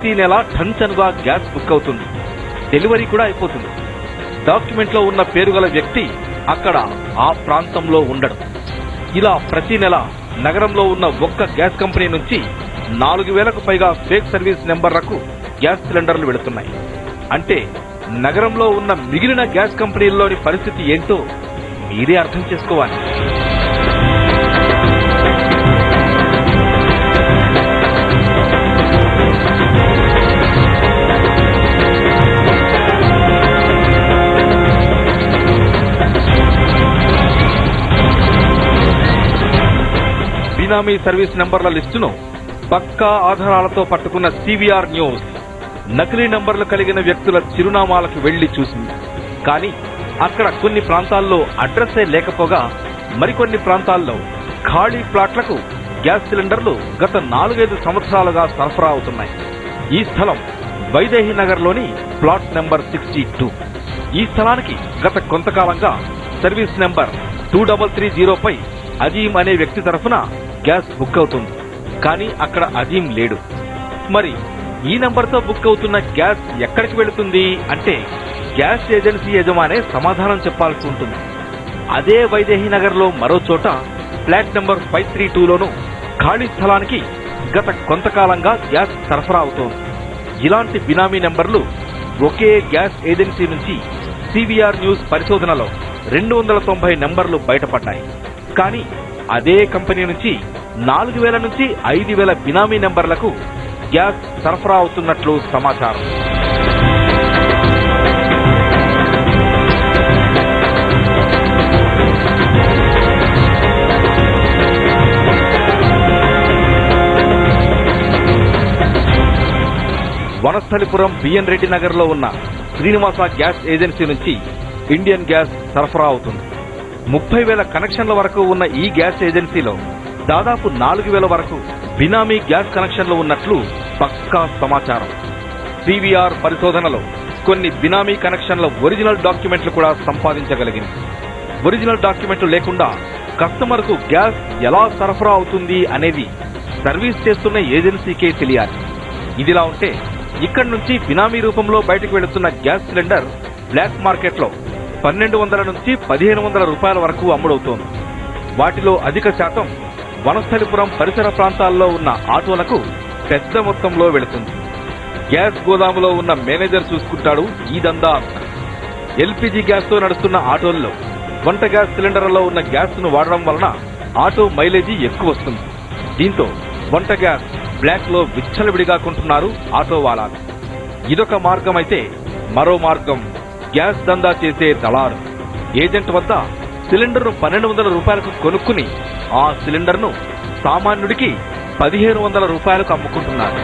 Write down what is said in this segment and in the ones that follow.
ప్రతి నెల టన్చనుగా gas book అవుతుంది. డెలివరీ కూడా అయిపోతుంది. డాక్యుమెంట్ లో ఉన్న పేరు గల వ్యక్తి అక్కడ ఆ ప్రాంతంలో ఉండడు. ఇలా ప్రతి నెల నగరంలో ఉన్న ఒక్క గ్యాస్ కంపెనీ నుంచి 4000కు పైగా ఫేక్ సర్వీస్ నెంబర్లకు గ్యాస్ సిలిండర్లు వెళుతున్నాయి. అంటే నగరంలో ఉన్న మిగిలిన గ్యాస్ కంపెనీల్లోని పరిస్థితి ఏంటో మీరే అర్థం చేసుకోవాలి. బినామీ సర్వీస్ నెంబర్ల లిస్టును పక్కా ఆధారాలతో పట్టుకున్న సివిఆర్ న్యూస్ నకిలీ నంబర్లు కలిగిన వ్యక్తుల చిరునామాలకు వెళ్లి చూసింది. కానీ అక్కడ కొన్ని ప్రాంతాల్లో అడ్రస్సే లేకపోగా మరికొన్ని ప్రాంతాల్లో ఖాళీ ప్లాట్లకు గ్యాస్ సిలిండర్లు గత 4-5 సంవత్సరాలుగా సరఫరా అవుతున్నాయి. ఈ స్థలం వైదేహి నగర్లోని ప్లాట్ నెంబర్ 62. ఈ స్థలానికి గత కొంతకాలంగా సర్వీస్ నెంబర్ 2330పై అజీం అనే వ్యక్తి తరఫున గ్యాస్ బుక్ అవుతుంది. కానీ అక్కడ అజీం లేడు. మరి ఈ నంబర్తో బుక్ అవుతున్న గ్యాస్ ఎక్కడికి వెళుతుంది అంటే గ్యాస్ ఏజెన్సీ యజమానే సమాధానం చెప్పాల్సి ఉంటుంది. అదే వైదేహి నగర్ లో మరో చోట ఫ్లాట్ నెంబర్ 532లోనూ ఖాళీ స్థలానికి గత కొంతకాలంగా గ్యాస్ సరఫరా అవుతోంది. ఇలాంటి బినామీ నెంబర్లు ఒకే గ్యాస్ ఏజెన్సీ నుంచి సివిఆర్ న్యూస్ పరిశోధనలో 290 నెంబర్లు బయటపడ్డాయి. కానీ అదే కంపెనీ నుంచి 4000 నుంచి 5000 బినామీ నెంబర్లకు గ్యాస్ సరఫరా అవుతున్నట్లు సమాచారం. వనస్థలిపురం బిఎన్ రెడ్డి నగర్ లో ఉన్న శ్రీనివాస గ్యాస్ ఏజెన్సీ నుంచి ఇండియన్ గ్యాస్ సరఫరా అవుతుంది. 30,000 కనెక్షన్ల వరకు ఉన్న ఈ గ్యాస్ ఏజెన్సీలో దాదాపు 4,000 వరకు బినామీ గ్యాస్ కనెక్షన్లు ఉన్నట్లు పక్కా సమాచారం. సివిఆర్ పరిశోధనలో కొన్ని బినామీ కనెక్షన్ల ఒరిజినల్ డాక్యుమెంట్లు కూడా సంపాదించగలిగింది. ఒరిజినల్ డాక్యుమెంట్లు లేకుండా కస్టమర్ కు గ్యాస్ ఎలా సరఫరా అవుతుంది అనేది సర్వీస్ చేస్తున్న ఏజెన్సీకే తెలియాలి. ఇదిలా ఉంటే ఇక్కడి నుంచి బినామీ రూపంలో బయటకు వెళుతున్న గ్యాస్ సిలిండర్ బ్లాక్ మార్కెట్ లో 1200 నుంచి 1500 రూపాయల వరకు అమ్ముడవుతోంది. వాటిలో అధిక శాతం వనస్థలిపురం పరిసర ప్రాంతాల్లో ఉన్న ఆటోలకు పెద్ద మొత్తంలో వెళుతుంది. గ్యాస్ గోదాములో ఉన్న మేనేజర్ చూసుకుంటాడు ఈ దందా అంతా. ఎల్పీజీ గ్యాస్ తో నడుస్తున్న ఆటోల్లో వంట గ్యాస్ సిలిండర్లలో ఉన్న గ్యాస్ ను వాడడం వలన ఆటో మైలేజీ ఎక్కువ వస్తుంది. దీంతో వంట గ్యాస్ బ్లాక్ లో విచ్చలవిడిగా కొంటున్నారు ఆటో వాలాలు. ఇదొక మార్గం అయితే మరో మార్గం గ్యాస్ దందా చేసే దళారు. ఏజెంట్ వద్ద సిలిండర్ ను 1200 రూపాయలకు కొనుక్కుని ఆ సిలిండర్ ను సామాన్యుడికి 1500 రూపాయలకు అమ్ముకుంటున్నారు.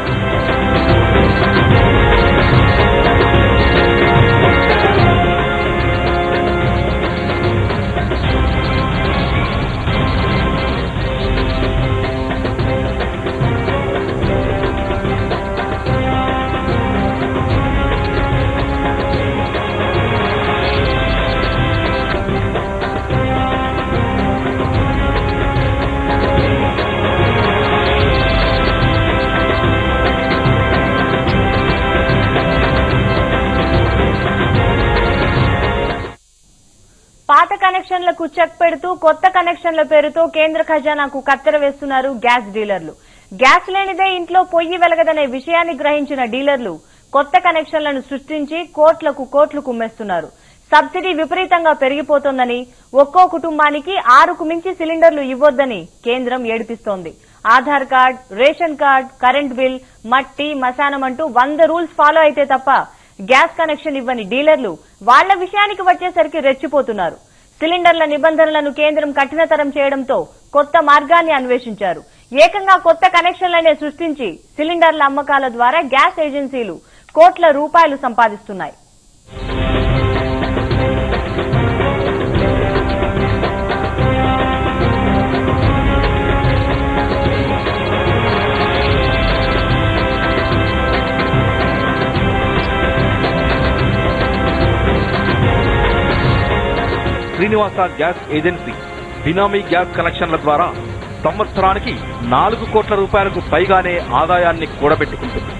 పాత కనెక్షన్లకు చెక్ పెడుతూ కొత్త కనెక్షన్ల పేరుతో కేంద్ర ఖజానాకు కత్తెర వేస్తున్నారు గ్యాస్ డీలర్లు. గ్యాస్ లేనిదే ఇంట్లో పొయ్యి వెలగదనే విషయాన్ని గ్రహించిన డీలర్లు కొత్త కనెక్షన్లను సృష్టించి కోట్లకు కుమ్మేస్తున్నారు. సబ్సిడీ విపరీతంగా పెరిగిపోతోందని, ఒక్కో కుటుంబానికి 6కు మించి సిలిండర్లు ఇవ్వొద్దని కేంద్రం ఏడిపిస్తోంది. Aadhaar card, ration card, current bill, మట్టి, మశానం అంటూ 100 రూల్స్ ఫాలో అయితే తప్ప గ్యాస్ కనెక్షన్ ఇవ్వని డీలర్లు వాళ్ల విషయానికి వచ్చేసరికి రెచ్చిపోతున్నారు. సిలిండర్ల నిబంధనలను కేంద్రం కఠినతరం చేయడంతో కొత్త మార్గాన్ని అన్వేషించారు. ఏకంగా కొత్త కనెక్షన్లనే సృష్టించి సిలిండర్ల అమ్మకాల ద్వారా గ్యాస్ ఏజెన్సీలు కోట్ల రూపాయలు సంపాదిస్తున్నాయి. శ్రీనివాస గ్యాస్ ఏజెన్సీ బినామీ గ్యాస్ కనెక్షన్ల ద్వారా సంవత్సరానికి 4 కోట్ల రూపాయలకు పైగానే ఆదాయాన్ని కూడబెట్టుకుంటుంది.